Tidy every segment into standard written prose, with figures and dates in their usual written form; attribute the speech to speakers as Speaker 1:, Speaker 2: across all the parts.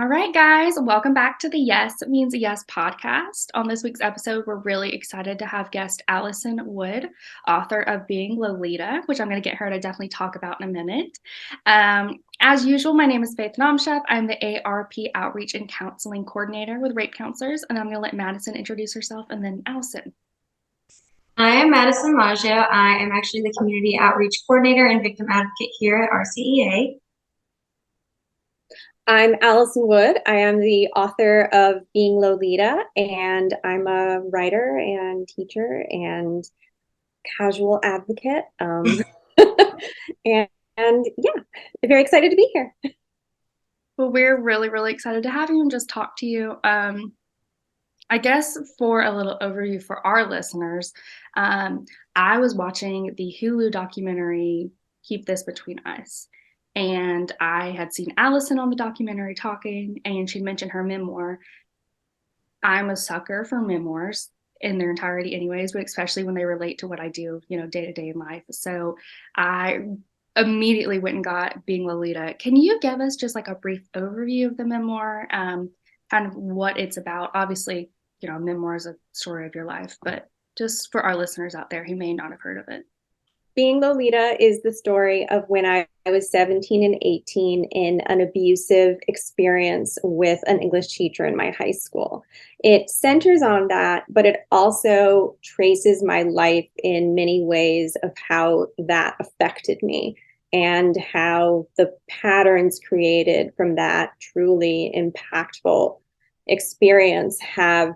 Speaker 1: All right, guys, welcome back to the Yes Means Yes podcast. On this week's episode, we're really excited to have guest Alisson Wood, author of Being Lolita, which I'm going to get her to definitely talk about in a minute. As usual, my name is Faith Namshep. I'm the ARP Outreach and Counseling Coordinator with Rape Counselors, and I'm going to let Madison introduce herself and then Alisson.
Speaker 2: I am Madison Maggio. I am actually the Community Outreach Coordinator and Victim Advocate here at RCEA.
Speaker 3: I'm Alisson Wood. I am the author of Being Lolita, and I'm a writer and teacher and casual advocate. And yeah, very excited to be here.
Speaker 1: Well, we're really, really excited to have you and just talk to you. I guess for a little overview for our listeners, I was watching the Hulu documentary Keep This Between Us. And I had seen Alisson on the documentary talking, and she'd mentioned her memoir. I'm a sucker for memoirs in their entirety anyways, but especially when they relate to what I do, day to day in life. So I immediately went and got Being Lolita. Can you give us just like a brief overview of the memoir, kind of what it's about? Obviously, a memoir is a story of your life, but just for our listeners out there who may not have heard of it.
Speaker 3: Being Lolita is the story of when I was 17 and 18 in an abusive experience with an English teacher in my high school. It centers on that, but it also traces my life in many ways of how that affected me and how the patterns created from that truly impactful experience have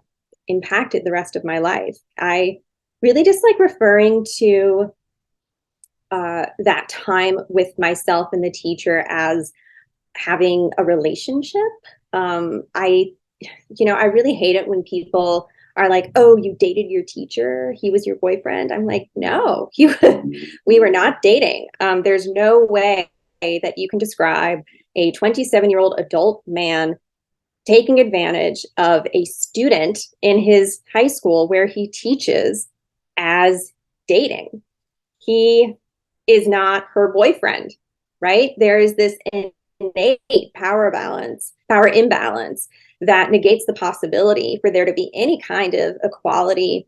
Speaker 3: impacted the rest of my life. I really just like referring to that time with myself and the teacher as having a relationship. I really hate it when people are like, "Oh, you dated your teacher? He was your boyfriend?" I'm like, "No, we were not dating." There's no way that you can describe a 27-year-old adult man taking advantage of a student in his high school where he teaches as dating. He is not her boyfriend, right? There is this innate power imbalance that negates the possibility for there to be any kind of equality,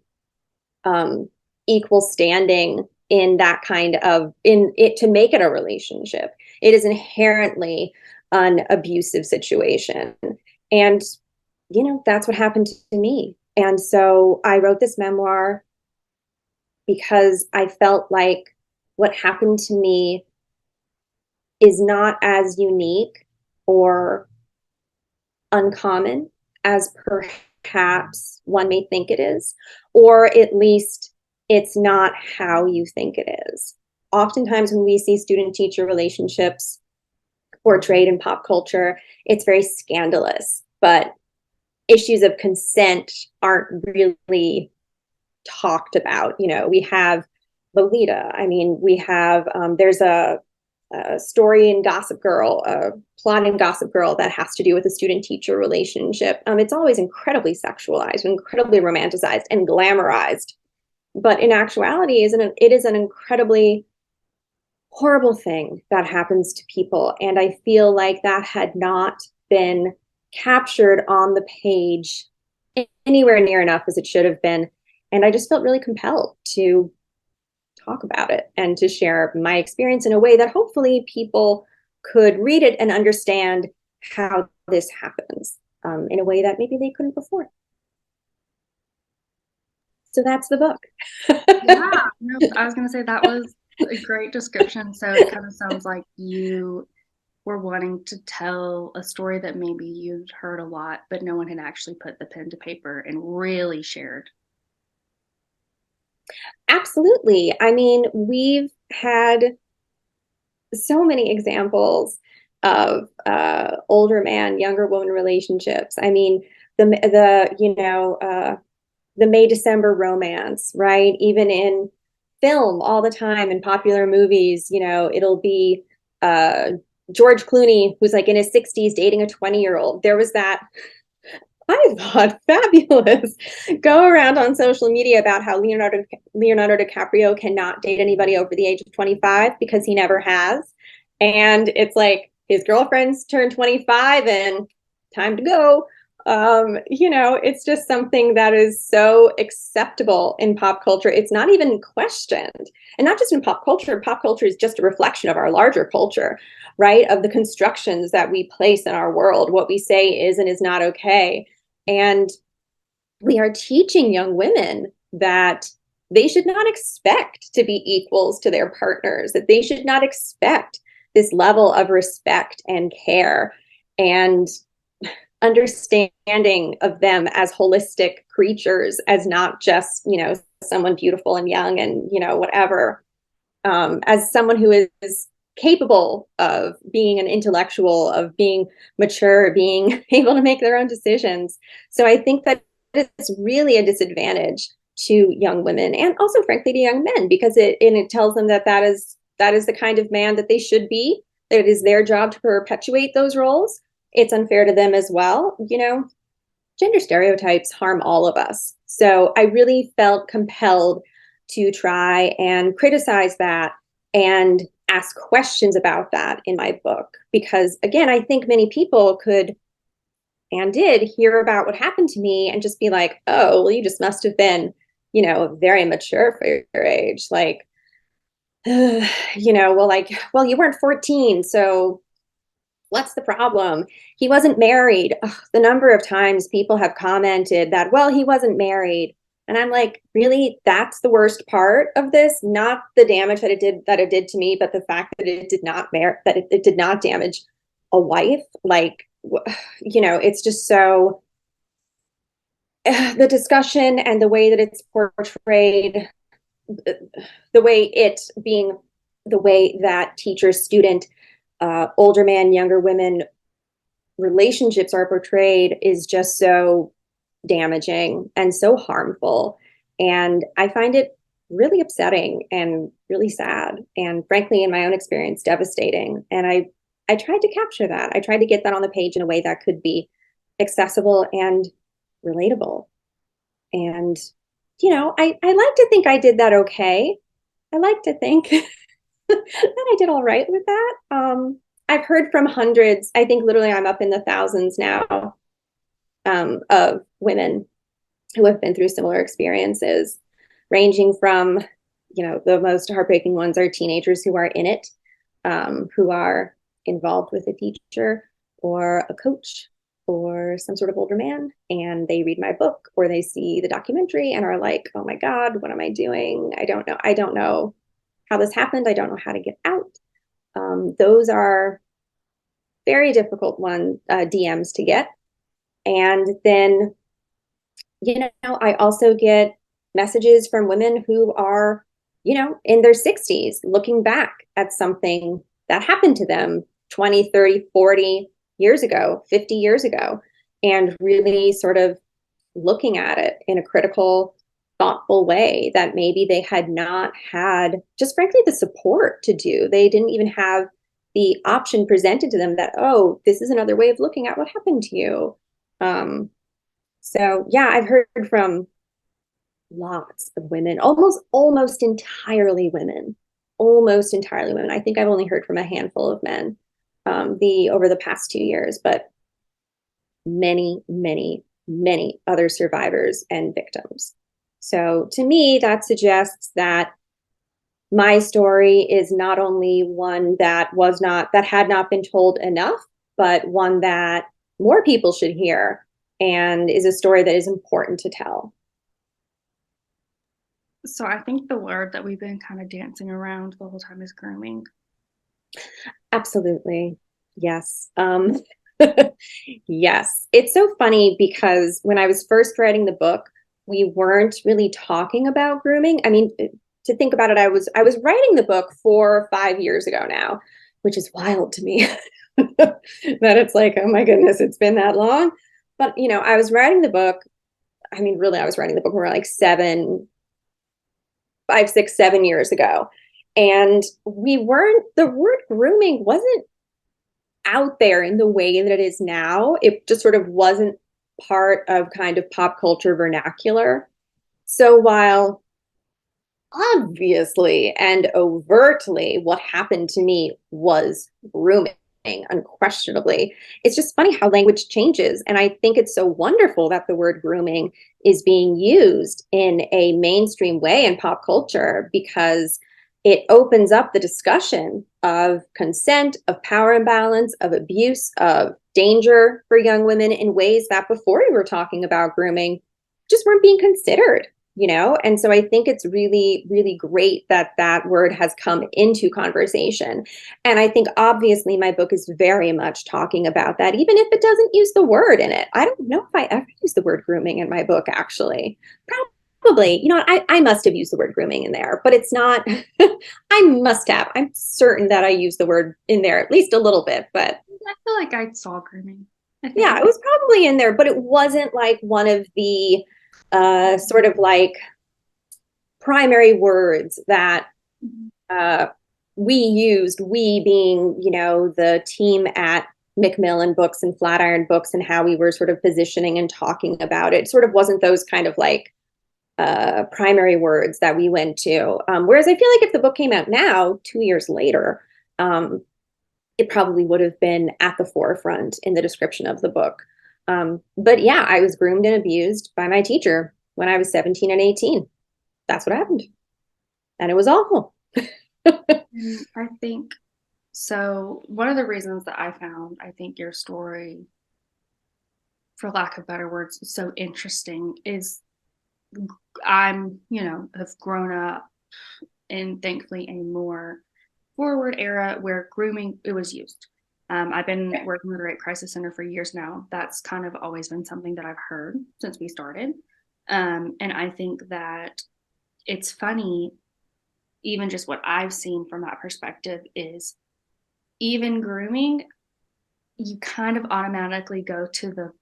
Speaker 3: equal standing in that kind of, in it to make it a relationship. It is inherently an abusive situation. And, that's what happened to me. And so I wrote this memoir because I felt like what happened to me is not as unique or uncommon as perhaps one may think it is, or at least it's not how you think it is. Oftentimes when we see student-teacher relationships portrayed in pop culture, it's very scandalous, but issues of consent aren't really talked about. We have Lolita. I mean, we have, there's a story in Gossip Girl, a plot in Gossip Girl that has to do with a student-teacher relationship. It's always incredibly sexualized, incredibly romanticized and glamorized. But in actuality, it is an incredibly horrible thing that happens to people. And I feel like that had not been captured on the page anywhere near enough as it should have been. And I just felt really compelled to talk about it and to share my experience in a way that hopefully people could read it and understand how this happens in a way that maybe they couldn't before. So that's the book.
Speaker 1: Yeah, I was going to say that was a great description. So it kind of sounds like you were wanting to tell a story that maybe you'd heard a lot, but no one had actually put the pen to paper and really shared.
Speaker 3: Absolutely. I mean, we've had so many examples of older man, younger woman relationships. I mean, the May December romance, right? Even in film all the time in popular movies, it'll be George Clooney, who's like in his 60s dating a 20-year-old. There was that, I thought, fabulous go around on social media about how Leonardo DiCaprio cannot date anybody over the age of 25 because he never has. And it's like his girlfriend's turned 25 and time to go. It's just something that is so acceptable in pop culture. It's not even questioned. And not just in pop culture. Pop culture is just a reflection of our larger culture, right? Of the constructions that we place in our world, what we say is and is not okay. And we are teaching young women that they should not expect to be equals to their partners, that they should not expect this level of respect and care and understanding of them as holistic creatures, as not just, someone beautiful and young and, whatever, as someone who is capable of being an intellectual, of being mature, being able to make their own decisions. So I think that it's really a disadvantage to young women and also, frankly, to young men, because it tells them that is the kind of man that they should be, that it is their job to perpetuate those roles. It's unfair to them as well. Gender stereotypes harm all of us. So I really felt compelled to try and criticize that and ask questions about that in my book. Because again, I think many people could and did hear about what happened to me and just be like, oh, well, you just must have been, very mature for your age. Like, well, you weren't 14. So what's the problem? He wasn't married. Ugh, the number of times people have commented that, well, he wasn't married. And I'm like, really? That's the worst part of this? Not the damage that it did to me, but the fact that it did not it did not damage a wife. Like, it's just so the discussion and the way that it's portrayed, the way that teacher, student, older man, younger women relationships are portrayed is just so damaging and so harmful. And I find it really upsetting and really sad. And frankly, in my own experience, devastating. And I tried to capture that. I tried to get that on the page in a way that could be accessible and relatable. And, I like to think I did that okay. I like to think that I did all right with that. I've heard from hundreds, I think literally I'm up in the thousands now, of women who have been through similar experiences, ranging from, the most heartbreaking ones are teenagers who are in it, who are involved with a teacher or a coach or some sort of older man, and they read my book or they see the documentary and are like, oh my God, what am I doing? I don't know. I don't know how this happened. I don't know how to get out. Those are very difficult DMs to get. And then, I also get messages from women who are, in their 60s, looking back at something that happened to them 20, 30, 40 years ago, 50 years ago, and really sort of looking at it in a critical, thoughtful way that maybe they had not had, just frankly, the support to do. They didn't even have the option presented to them that, oh, this is another way of looking at what happened to you. So yeah, I've heard from lots of women, almost entirely women, I think I've only heard from a handful of men over the past 2 years, but many, many, many other survivors and victims. So to me, that suggests that my story is not only one that had not been told enough, but one that more people should hear and is a story that is important to tell.
Speaker 1: So I think the word that we've been kind of dancing around the whole time is grooming.
Speaker 3: Absolutely. Yes. Yes. It's so funny because when I was first writing the book, we weren't really talking about grooming. I mean, to think about it, I was writing the book 4 or 5 years ago now, which is wild to me that it's like, oh my goodness, it's been that long. But, I was writing the book. I mean, really, I was writing the book around like 5, 6, 7 years ago. And the word grooming wasn't out there in the way that it is now. It just sort of wasn't part of kind of pop culture vernacular. So while obviously and overtly what happened to me was grooming, unquestionably. It's just funny how language changes. And I think it's so wonderful that the word grooming is being used in a mainstream way in pop culture, because it opens up the discussion of consent, of power imbalance, of abuse, of danger for young women in ways that before we were talking about grooming just weren't being considered, you know? And so I think it's really, really great that that word has come into conversation. And I think obviously my book is very much talking about that, even if it doesn't use the word in it. I don't know if I ever use the word grooming in my book, actually. Probably, you know, I must have used the word grooming in there, but it's not, I must have. I'm certain that I used the word in there at least a little bit, but
Speaker 1: I feel like I saw grooming. I think
Speaker 3: yeah, it was probably in there, but it wasn't like one of the sort of like primary words that uh, we used, we being, you know, the team at Macmillan Books and Flatiron Books, and how we were sort of positioning and talking about it. Sort of wasn't those kind of like primary words that we went to. Whereas I feel like if the book came out now, 2 years later, it probably would have been at the forefront in the description of the book. But yeah, I was groomed and abused by my teacher when I was 17 and 18. That's what happened. And it was awful.
Speaker 1: I think so. One of the reasons that I think your story, for lack of better words, so interesting is have grown up in thankfully a more forward era where grooming it was used. I've been working with the Rape Crisis Center for years now. That's kind of always been something that I've heard since we started. And I think that it's funny, even just what I've seen from that perspective is even grooming, you kind of automatically go to the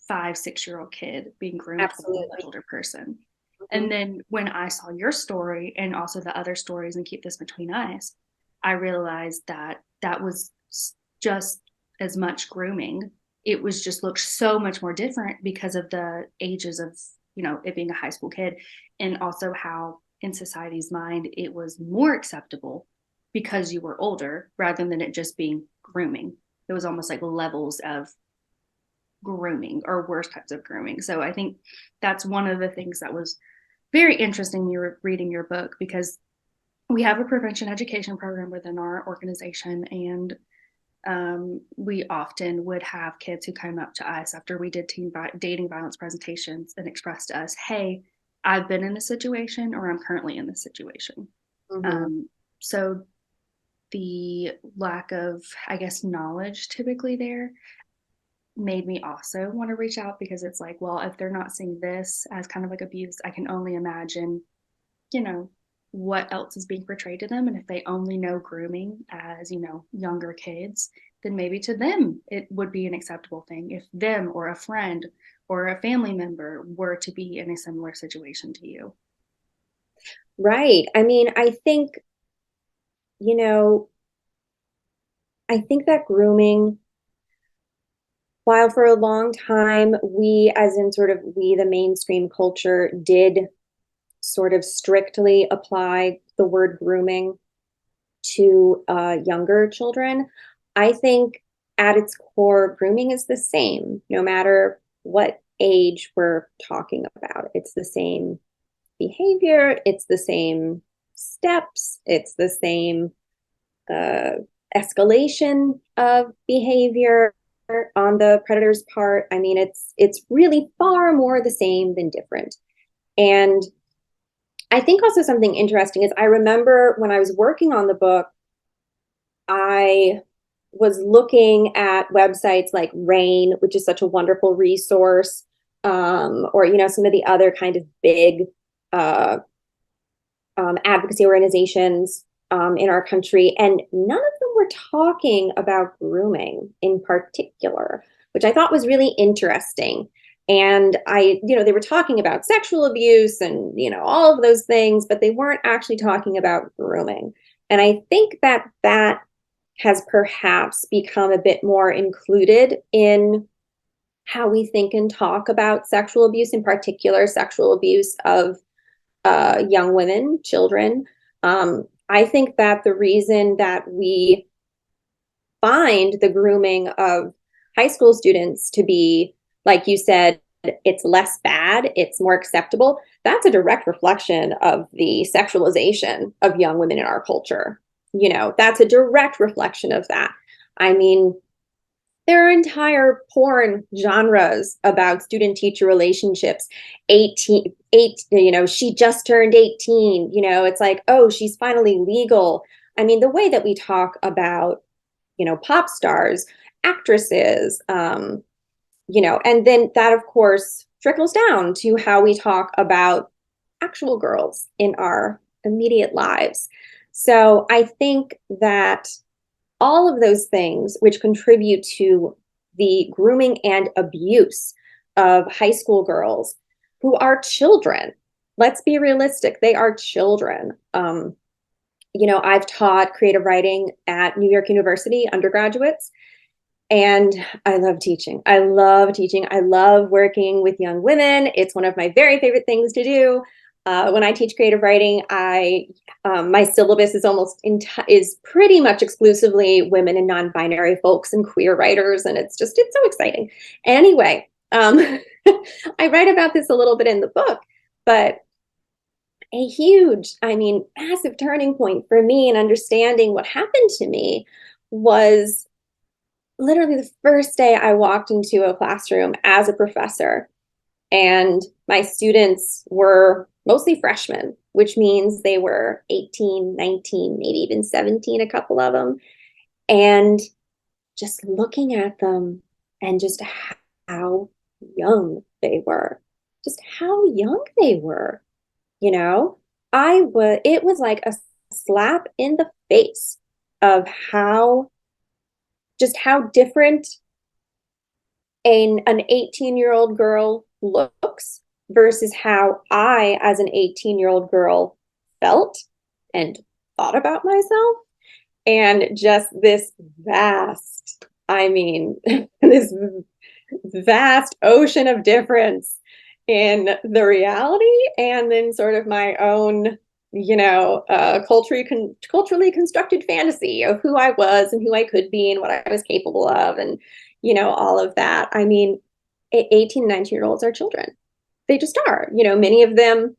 Speaker 1: 5, 6 year old kid being groomed by an older person. And then when I saw your story and also the other stories, and keep this between us, I realized that that was just as much grooming. It was just looked so much more different because of the ages of, it being a high school kid, and also how in society's mind it was more acceptable because you were older rather than it just being grooming. It was almost like levels of grooming or worse types of grooming. So I think that's one of the things that was very interesting you were reading your book, because we have a prevention education program within our organization, and we often would have kids who come up to us after we did dating violence presentations and express to us, hey, I've been in this situation, or I'm currently in this situation. So the lack of, I guess, knowledge typically there made me also want to reach out, because it's like, well, if they're not seeing this as kind of like abuse, I can only imagine, what else is being portrayed to them. And if they only know grooming as, younger kids, then maybe to them it would be an acceptable thing if them or a friend or a family member were to be in a similar situation to you.
Speaker 3: Right. I mean, I think that grooming, while for a long time we, as in sort of we, the mainstream culture, did sort of strictly apply the word grooming to younger children, I think at its core, grooming is the same, no matter what age we're talking about. It's the same behavior, it's the same steps, it's the same escalation of behavior on the predator's part. I mean, it's really far more the same than different. And I think also something interesting is I remember when I was working on the book, I was looking at websites like RAINN, which is such a wonderful resource, or some of the other kind of big advocacy organizations in our country, and none of them were talking about grooming in particular, which I thought was really interesting. And they were talking about sexual abuse and, all of those things, but they weren't actually talking about grooming. And I think that that has perhaps become a bit more included in how we think and talk about sexual abuse, in particular, sexual abuse of young women, children. I think that the reason that we find the grooming of high school students to be, like you said, it's less bad, it's more acceptable, that's a direct reflection of the sexualization of young women in our culture. You know, that's a direct reflection of that. I mean, there are entire porn genres about student teacher relationships. 18, you know, she just turned 18, you know, it's like, oh, she's finally legal. I mean, the way that we talk about, you know, pop stars, actresses, you know, and then that, of course, trickles down to how we talk about actual girls in our immediate lives. So I think that all of those things which contribute to the grooming and abuse of high school girls who are children. Let's be realistic, they are children. You know, I've taught creative writing at New York University undergraduates, and I love teaching. I love teaching. I love working with young women. It's one of my very favorite things to do. When I teach creative writing, my syllabus is pretty much exclusively women and non-binary folks and queer writers, and it's so exciting. Anyway, I write about this a little bit in the book, but a huge, I mean, massive turning point for me in understanding what happened to me was literally the first day I walked into a classroom as a professor, and my students were mostly freshmen, which means they were 18, 19, maybe even 17, a couple of them. And just looking at them and just how young they were, just how young they were, you know, it was like a slap in the face of how different an 18-year-old girl looks versus how I, as an 18-year-old girl, felt and thought about myself. And just this vast, I mean, this vast ocean of difference in the reality and then sort of my own, you know, culturally constructed fantasy of who I was and who I could be and what I was capable of, and, you know, all of that. I mean, 18, 19-year-olds are children. They just are. You know, many of them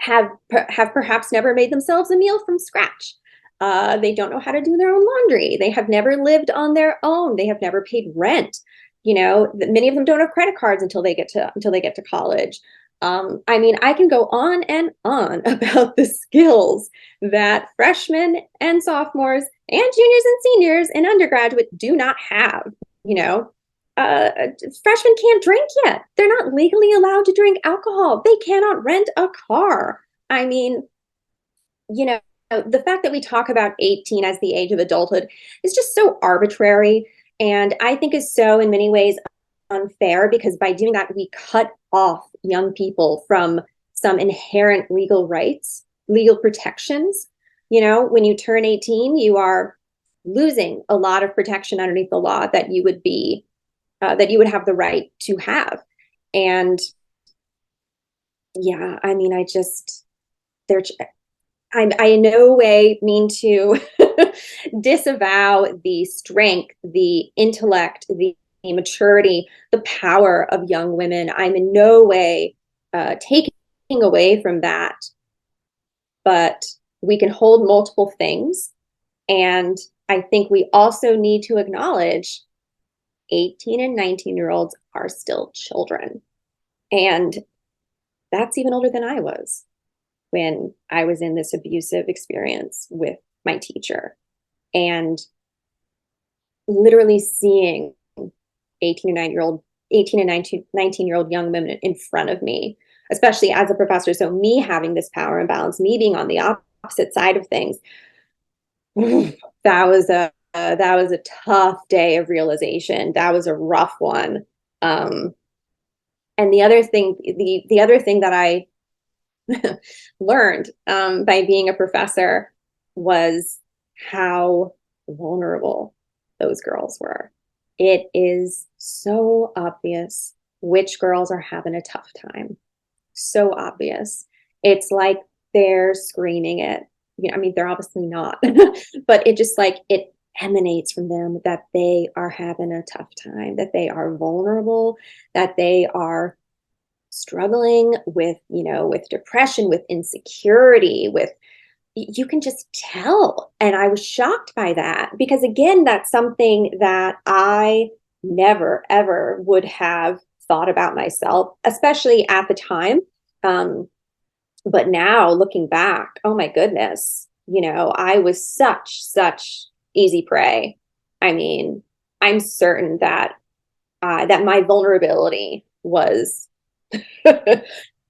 Speaker 3: have perhaps never made themselves a meal from scratch. They don't know how to do their own laundry. They have never lived on their own. They have never paid rent. You know, many of them don't have credit cards until they get to college. I mean, I can go on and on about the skills that freshmen and sophomores and juniors and seniors and undergraduate do not have. You know, freshmen can't drink yet. They're not legally allowed to drink alcohol. They cannot rent a car. I mean, you know, the fact that we talk about 18 as the age of adulthood is just so arbitrary, and I think is so in many ways unfair, because by doing that, we cut off young people from some inherent legal rights, legal protections. You know, when you turn 18, you are losing a lot of protection underneath the law that you would have the right to have. And yeah, I mean, I in no way mean to disavow the strength, the intellect, the maturity, the power of young women. I'm in no way taking away from that, but we can hold multiple things. And I think we also need to acknowledge 18 and 19-year-olds are still children. And that's even older than I was when I was in this abusive experience with my teacher. And literally seeing 18 and 19-year-old young women in front of me, especially as a professor. So me having this power imbalance, me being on the opposite side of things, that was a tough day of realization. That was a rough one. And the other thing that I learned by being a professor was how vulnerable those girls were. It is so obvious which girls are having a tough time. So obvious. It's like they're screening it. You know, I mean, they're obviously not, but it just like emanates from them that they are having a tough time, that they are vulnerable, that they are struggling with, with depression, with insecurity, with, you can just tell. And I was shocked by that because, again, that's something that I never, ever would have thought about myself, especially at the time. But now looking back, oh my goodness, I was such easy prey. I mean, I'm certain that that my vulnerability was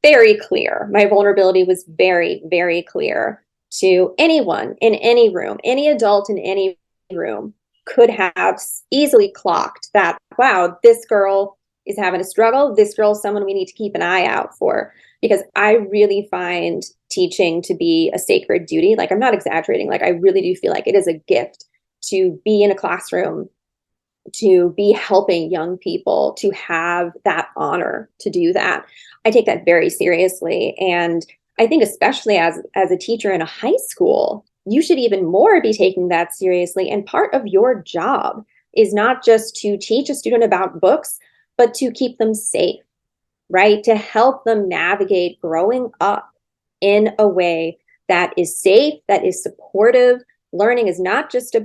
Speaker 3: very clear. My vulnerability was very clear to anyone in any room. Any adult in any room could have easily clocked that, wow, this girl is having a struggle. This girl is someone we need to keep an eye out for. Because I really find teaching to be a sacred duty. Like, I'm not exaggerating. Like, I really do feel like it is a gift to be in a classroom, to be helping young people, to have that honor to do that. I take that very seriously. And I think especially as a teacher in a high school, you should even more be taking that seriously. And part of your job is not just to teach a student about books, but to keep them safe, right? To help them navigate growing up in a way that is safe, that is supportive. Learning is not just on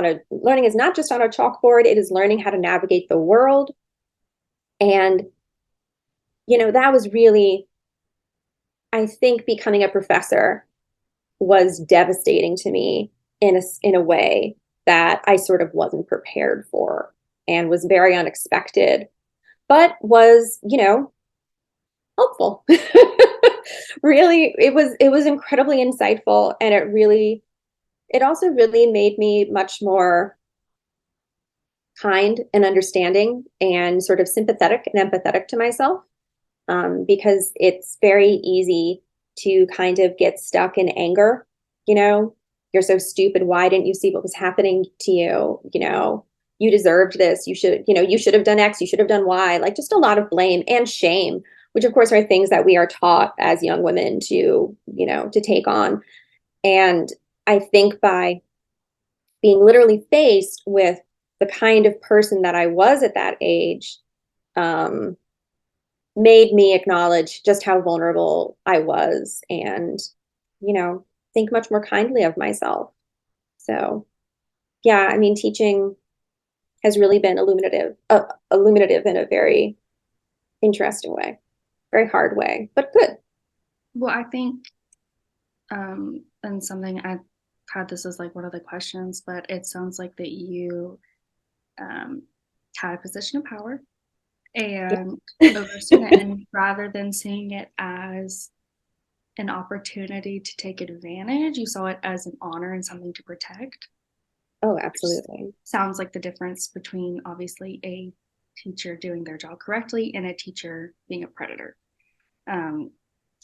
Speaker 3: a chalkboard. It is learning how to navigate the world. And, that was really, I think, becoming a professor was devastating to me in a way that I sort of wasn't prepared for, and was very unexpected, but was, helpful. Really, it was incredibly insightful, and it also really made me much more kind and understanding and sort of sympathetic and empathetic to myself, because it's very easy to kind of get stuck in anger. You're so stupid. Why didn't you see what was happening to you? You deserved this. You should have done X. You should have done Y. Like, just a lot of blame and shame, which of course are things that we are taught as young women to take on. And I think by being literally faced with the kind of person that I was at that age, made me acknowledge just how vulnerable I was, and, think much more kindly of myself. So, yeah, I mean, teaching has really been illuminative in a very interesting way, very hard way, but good.
Speaker 1: Well, I think, and something I had this as like one of the questions, but it sounds like that you had a position of power
Speaker 3: Yeah.
Speaker 1: and over student, and rather than seeing it as an opportunity to take advantage, you saw it as an honor and something to protect.
Speaker 3: Oh, absolutely.
Speaker 1: Sounds like the difference between obviously a teacher doing their job correctly and a teacher being a predator.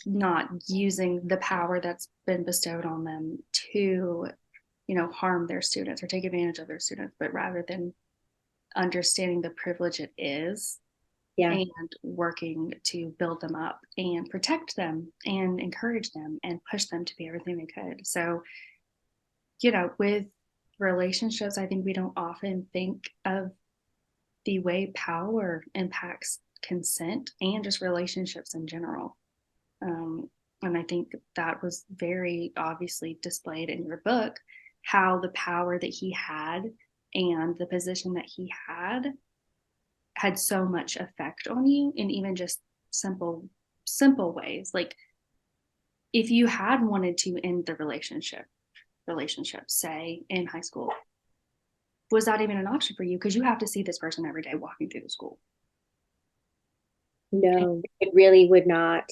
Speaker 1: Not using the power that's been bestowed on them to, harm their students or take advantage of their students, but rather than understanding the privilege it is,
Speaker 3: Yeah.
Speaker 1: and working to build them up and protect them and encourage them and push them to be everything they could. So, with relationships, I think we don't often think of the way power impacts consent and just relationships in general. And I think that was very obviously displayed in your book, how the power that he had and the position that he had so much effect on you in even just simple ways. Like, if you had wanted to end the relationship, say in high school, was that even an option for you? Because you have to see this person every day walking through the school.
Speaker 3: No, it really would not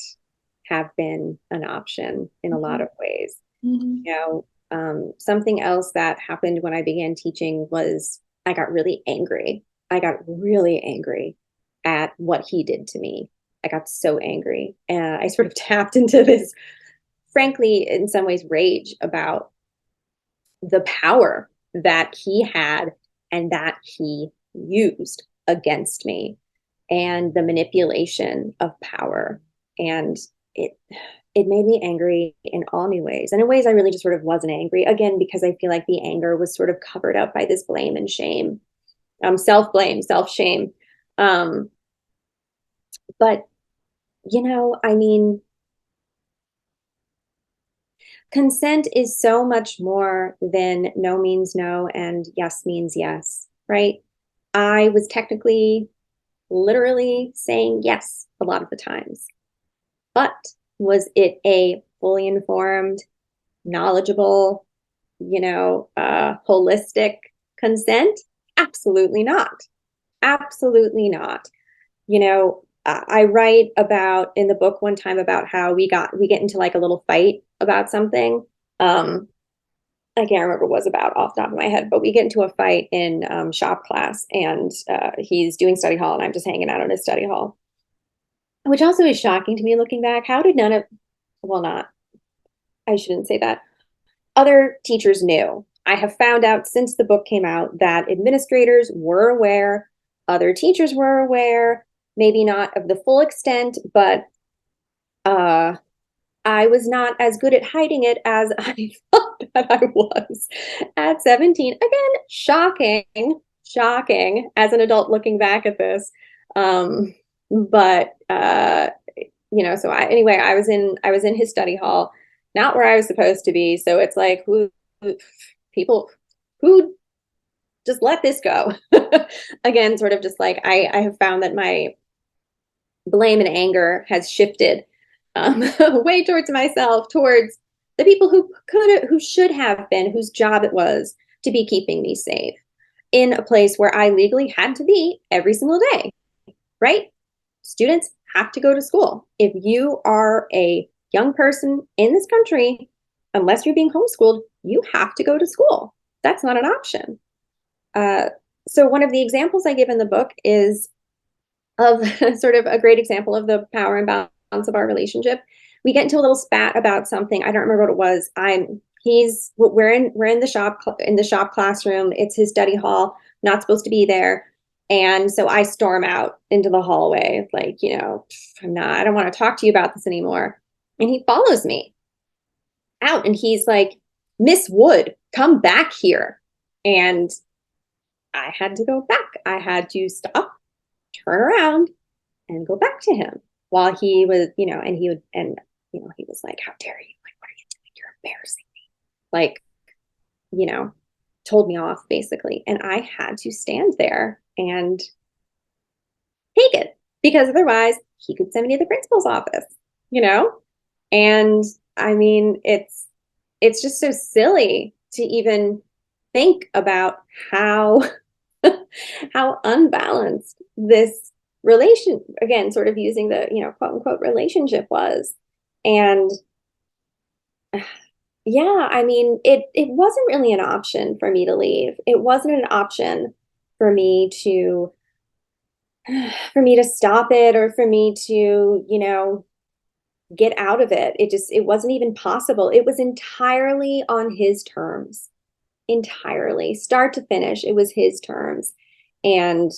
Speaker 3: have been an option in a lot
Speaker 1: Mm-hmm.
Speaker 3: of ways.
Speaker 1: Mm-hmm.
Speaker 3: Something else that happened when I began teaching was I got really angry. I got really angry at what he did to me. I got so angry. And I sort of tapped into this, frankly, in some ways, rage about the power that he had and that he used against me, and the manipulation of power. And it it made me angry in all new ways. And in ways I really just sort of wasn't angry. Again, because I feel like the anger was sort of covered up by this blame and shame, self-blame, self-shame. Um, but, I mean, consent is so much more than no means no and yes means yes, right? I was technically, literally saying yes a lot of the times. But was it a fully informed, knowledgeable, holistic consent? Absolutely not. Absolutely not. I write about in the book one time about how we get into like a little fight about something. I can't remember what it was about off the top of my head, but we get into a fight in shop class, and he's doing study hall, and I'm just hanging out in his study hall, which also is shocking to me looking back. How did none of, well, not, I shouldn't say that. Other teachers knew. I have found out since the book came out that administrators were aware, other teachers were aware, maybe not of the full extent, but I was not as good at hiding it as I thought that I was at 17. Again, shocking as an adult looking back at this. But so I was in his study hall, not where I was supposed to be. So it's like people who just let this go. Again, sort of just like I have found that my blame and anger has shifted way towards myself, towards the people who should have been, whose job it was to be keeping me safe in a place where I legally had to be every single day, right? Students have to go to school. If you are a young person in this country, unless you're being homeschooled, you have to go to school. That's not an option. So one of the examples I give in the book is of sort of a great example of the power imbalance of our relationship. We get into a little spat about something. I don't remember what it was. We're in the shop classroom. It's his study hall, not supposed to be there. And so I storm out into the hallway, like, I don't want to talk to you about this anymore. And he follows me out, and he's like, Miss Wood, come back here. And I had to go back. I had to stop, turn around, and go back to him while he was, he was like, how dare you? Like, what are you doing? You're embarrassing me. Like, told me off basically. And I had to stand there and take it, because otherwise he could send me to the principal's office, And I mean, it's just so silly to even think about how how unbalanced this relation, again, sort of using the, quote unquote relationship was. And yeah, I mean, it wasn't really an option for me to leave. It wasn't an option for me to stop it, or for me to, get out of it. It wasn't even possible. It was entirely on his terms. Entirely, start to finish, it was his terms. And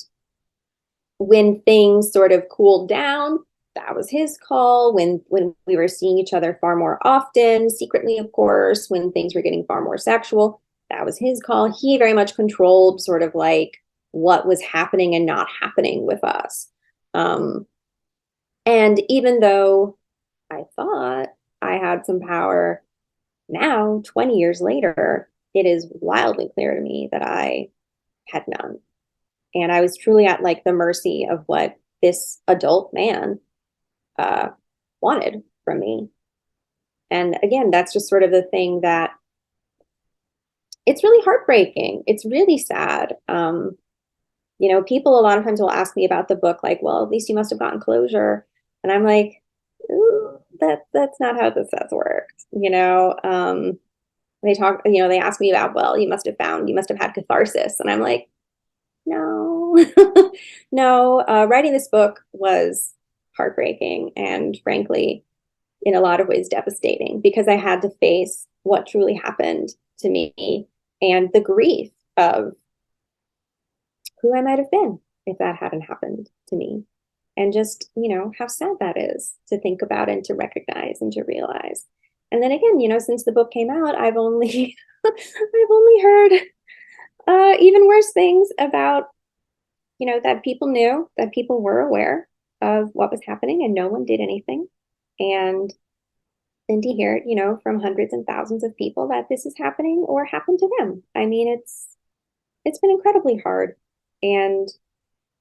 Speaker 3: when things sort of cooled down, that was his call. When we were seeing each other far more often, secretly, of course, when things were getting far more sexual, that was his call. He very much controlled sort of like what was happening and not happening with us. And even though I thought I had some power, now, 20 years later, it is wildly clear to me that I had none. And I was truly at like the mercy of what this adult man wanted from me. And again, that's just sort of the thing that it's really heartbreaking. It's really sad. People a lot of times will ask me about the book, like, well, at least you must have gotten closure. And I'm like, that's not how this has worked. They talk, they ask me about, well, you must have had catharsis. And I'm like, no, no, writing this book was heartbreaking and frankly, in a lot of ways devastating, because I had to face what truly happened to me and the grief of who I might have been if that hadn't happened to me. and just, how sad that is to think about and to recognize and to realize. And then again, since the book came out, I've only I've only heard even worse things about, that people knew, that people were aware of what was happening and no one did anything. And then to hear it, from hundreds and thousands of people that this is happening or happened to them. I mean, it's been incredibly hard. And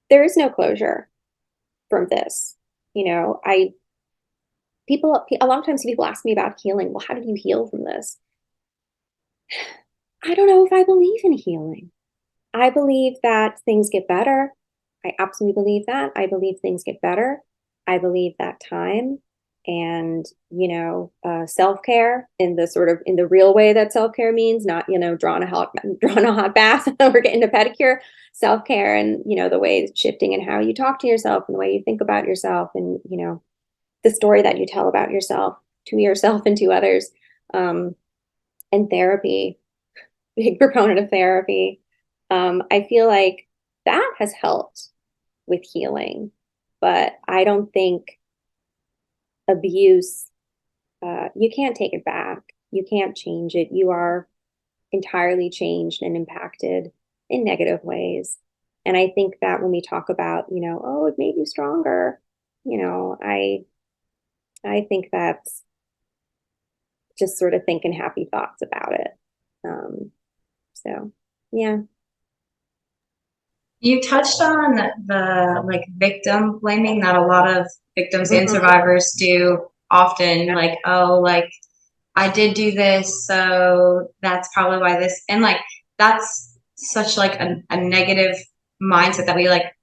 Speaker 3: there is no closure from this. I people a lot of times people ask me about healing. Well, how did you heal from this? I don't know if I believe in healing. I believe that things get better. I absolutely believe that. I believe things get better. I believe that time and, self-care in the real way that self-care means, not, drawing a hot bath or getting a pedicure, self-care and, the way shifting and how you talk to yourself and the way you think about yourself and, the story that you tell about yourself to yourself and to others. And therapy, big proponent of therapy. I feel like that has helped with healing, but I don't think abuse, you can't take it back. You can't change it. You are entirely changed and impacted in negative ways. And I think that when we talk about, oh, it made you stronger, I think that's just sort of thinking happy thoughts about it. So, yeah.
Speaker 2: You touched on the like victim blaming that a lot of victims and
Speaker 3: Mhm.
Speaker 2: survivors do often,
Speaker 3: Yeah.
Speaker 2: like, oh, like I did do this, so that's probably why this, and like that's such like a negative mindset that we like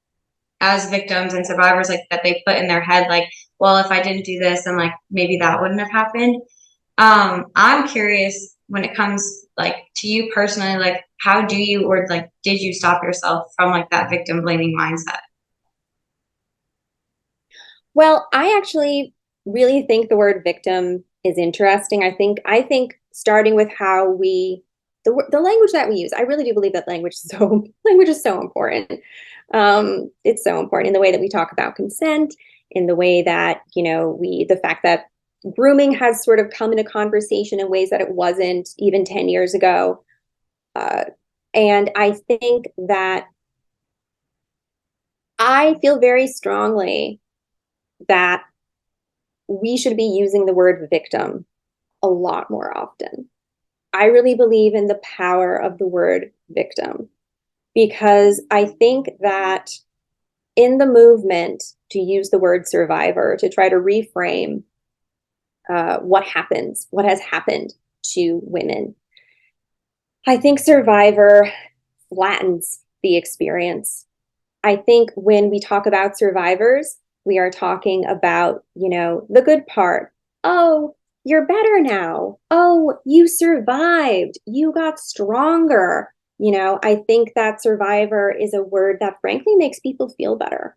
Speaker 2: as victims and survivors like that they put in their head, like, well, if I didn't do this, then like maybe that wouldn't have happened. I'm curious when it comes like to you personally, like how do you or like did you stop yourself from like that victim blaming mindset?
Speaker 3: Well, I actually really think the word victim is interesting. I think starting with how the language that we use, I really do believe that language is so important. It's so important in the way that we talk about consent, in the way that, the fact that grooming has sort of come into conversation in ways that it wasn't even 10 years ago. Uh, and I think that I feel very strongly that we should be using the word victim a lot more often. I really believe in the power of the word victim because I think that in the movement to use the word survivor to try to reframe what has happened to women, I think survivor flattens the experience. I think when we talk about survivors, we are talking about, the good part. Oh, you're better now. Oh, you survived. You got stronger. I think that survivor is a word that frankly makes people feel better,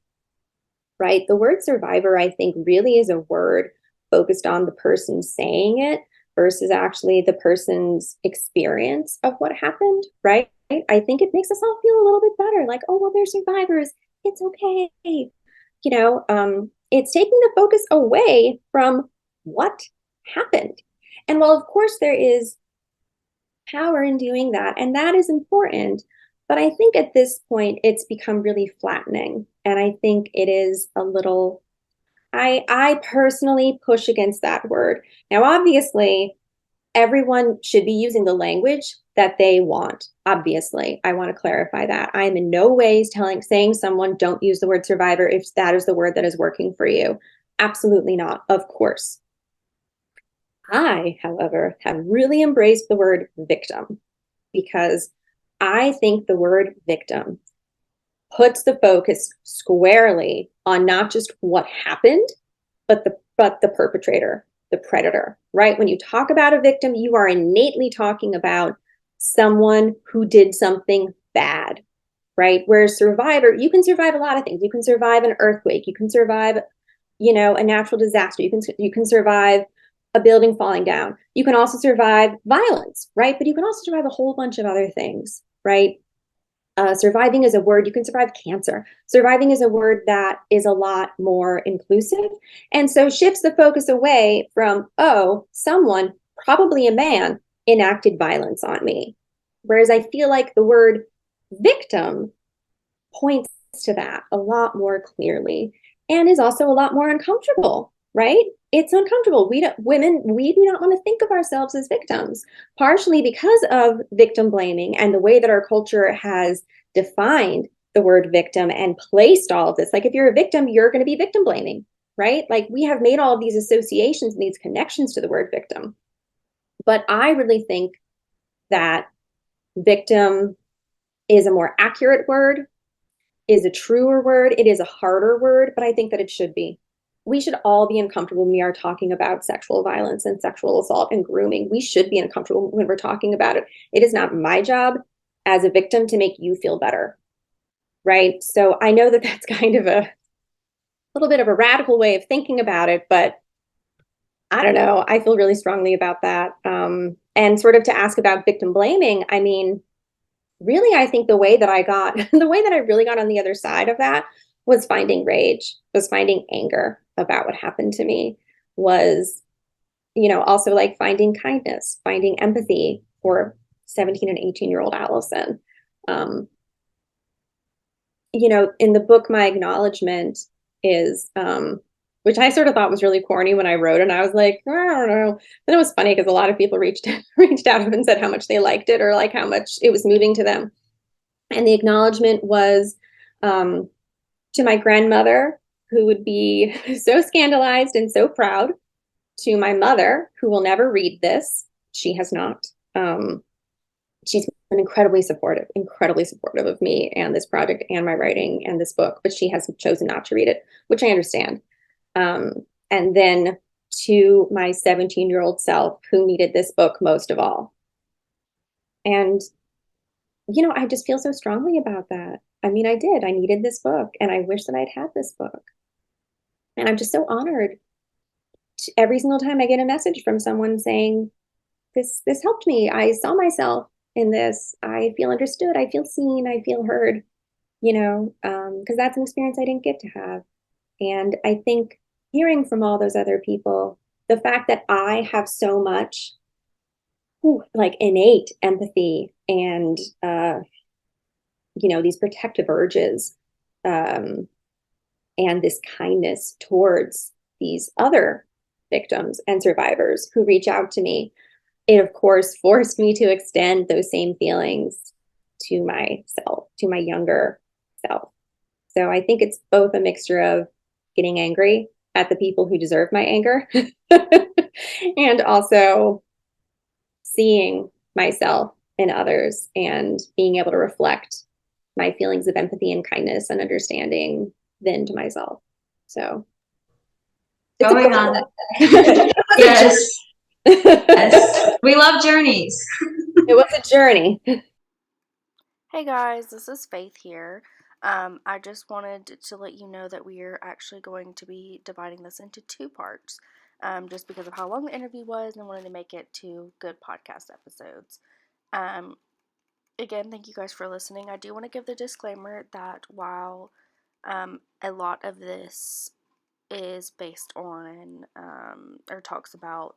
Speaker 3: right? The word survivor, I think, really is a word focused on the person saying it versus actually the person's experience of what happened, right? I think it makes us all feel a little bit better, like, oh, well, they're survivors. It's okay. It's taking the focus away from what happened. And while, of course, there is power in doing that, and that is important, but I think at this point it's become really flattening. And I think it is a little, I personally push against that word. Now, obviously, everyone should be using the language that they want. Obviously, I want to clarify that. I'm in no ways saying someone don't use the word survivor if that is the word that is working for you. Absolutely not, of course. I, however, have really embraced the word victim because I think the word victim puts the focus squarely on not just what happened, but the perpetrator, the predator, right? When you talk about a victim, you are innately talking about someone who did something bad, right? Whereas survivor, you can survive a lot of things. You can survive an earthquake, you can survive, a natural disaster, you can survive a building falling down. You can also survive violence, right? But you can also survive a whole bunch of other things, right? Surviving is a word, you can survive cancer. Surviving is a word that is a lot more inclusive. And so shifts the focus away from, oh, someone, probably a man, enacted violence on me. Whereas I feel like the word victim points to that a lot more clearly and is also a lot more uncomfortable, right? It's uncomfortable. We do not want to think of ourselves as victims, partially because of victim blaming and the way that our culture has defined the word victim and placed all of this. Like, if you're a victim, you're going to be victim blaming, right? Like, we have made all of these associations and these connections to the word victim. But I really think that victim is a more accurate word, is a truer word. It is a harder word, but I think that it should be. We should all be uncomfortable when we are talking about sexual violence and sexual assault and grooming. We should be uncomfortable when we're talking about it. It is not my job as a victim to make you feel better, right? So I know that that's kind of a little bit of a radical way of thinking about it, but I don't know. I feel really strongly about that. And sort of to ask about victim blaming, I mean, really, I think the way that the way that I really got on the other side of that was finding rage, was finding anger about what happened to me, was, also like finding kindness, finding empathy for 17 and 18-year-old Allison. Um, in the book, my acknowledgement is, which I sort of thought was really corny when I wrote it. And I was like, I don't know. Then it was funny because a lot of people reached out and said how much they liked it or like how much it was moving to them. And the acknowledgement was to my grandmother, who would be so scandalized and so proud, to my mother, who will never read this. She has not. She's been incredibly supportive of me and this project and my writing and this book, but she has chosen not to read it, which I understand. And then to my 17-year-old self, who needed this book most of all. And, I just feel so strongly about that. I mean, I did. I needed this book, and I wish that I'd had this book. And I'm just so honored every single time I get a message from someone saying, this helped me. I saw myself in this. I feel understood. I feel seen. I feel heard, because that's an experience I didn't get to have. And I think hearing from all those other people, the fact that I have so much like innate empathy and, these protective urges, and this kindness towards these other victims and survivors who reach out to me, it of course forced me to extend those same feelings to myself, to my younger self. So I think it's both a mixture of getting angry at the people who deserve my anger and also seeing myself in others and being able to reflect my feelings of empathy and kindness and understanding then to myself. So it's
Speaker 2: Going on.
Speaker 3: a
Speaker 2: Yes. Yes. We love journeys.
Speaker 3: It was a journey.
Speaker 1: Hey guys, this is Faith here. I just wanted to let you know that we are actually going to be dividing this into two parts, just because of how long the interview was and wanted to make it two good podcast episodes. Again, thank you guys for listening. I do want to give the disclaimer that while a lot of this is based on or talks about,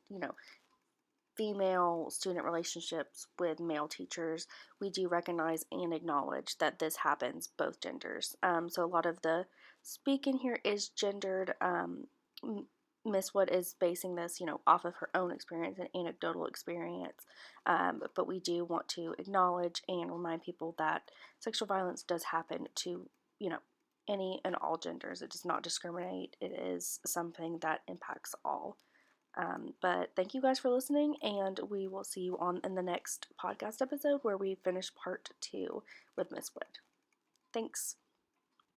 Speaker 1: female student relationships with male teachers, we do recognize and acknowledge that this happens both genders. So a lot of the speaking here is gendered. Miss Wood is basing this, off of her own experience and anecdotal experience. But we do want to acknowledge and remind people that sexual violence does happen to, any and all genders. It does not discriminate. It is something that impacts all. But thank you guys for listening, and we will see you in the next podcast episode where we finish part 2 with Miss Wood. Thanks.